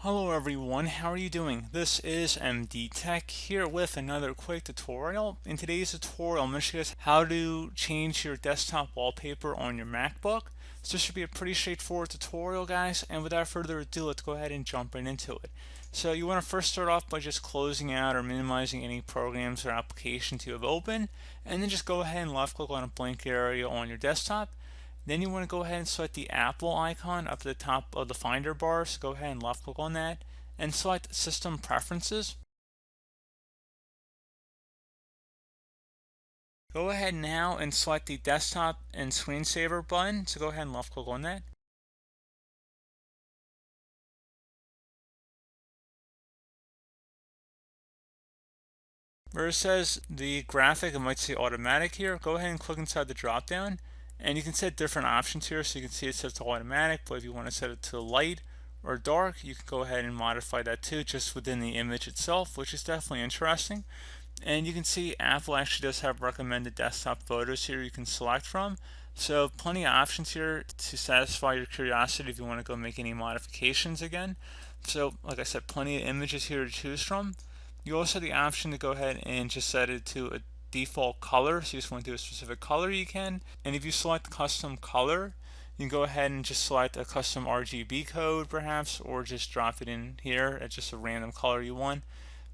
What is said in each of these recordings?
Hello everyone, how are you doing? This is MD Tech here with another quick tutorial. In today's tutorial, I'm going to show you guys how to change your desktop wallpaper on your MacBook. So this should be a pretty straightforward tutorial, guys, and without further ado, let's go ahead and jump right into it. So you want to first start off by just closing out or minimizing any programs or applications you have open, and then just go ahead and left click on a blank area on your desktop. Then you want to go ahead and select the Apple icon up at the top of the Finder bar. So go ahead and left click on that and select System Preferences. Go ahead now and select the Desktop and Screensaver button. So go ahead and left click on that. Where it says the graphic, it might say automatic here. Go ahead and click inside the drop down. And you can set different options here. So you can see it says to automatic, but if you want to set it to light or dark, you can go ahead and modify that too, just within the image itself, which is definitely interesting. And you can see Apple actually does have recommended desktop photos here you can select from. So plenty of options here to satisfy your curiosity if you want to go make any modifications again. So like I said, plenty of images here to choose from. You also have the option to go ahead and just set it to a default color. So you just want to do a specific color, you can. And if you select custom color, you can go ahead and just select a custom RGB code perhaps, or just drop it in here at just a random color you want.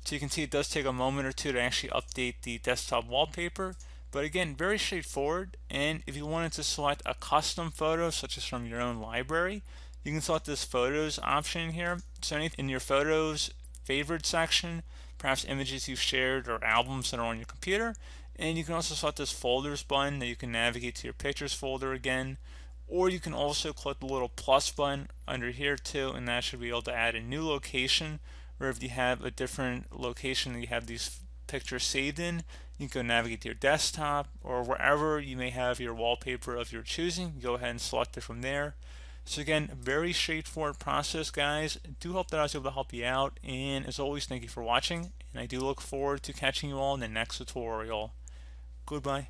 So you can see it does take a moment or two to actually update the desktop wallpaper. But again, very straightforward. And if you wanted to select a custom photo, such as from your own library, you can select this photos option here. So anything in your photos favorite section, perhaps images you've shared or albums that are on your computer. And you can also select this folders button that you can navigate to your pictures folder again. Or you can also click the little plus button under here too, and that should be able to add a new location, or if you have a different location that you have these pictures saved in, you can go navigate to your desktop or wherever you may have your wallpaper of your choosing. Go ahead and select it from there. So again, very straightforward process, guys. I do hope that I was able to help you out, and as always, thank you for watching, and I do look forward to catching you all in the next tutorial. Goodbye.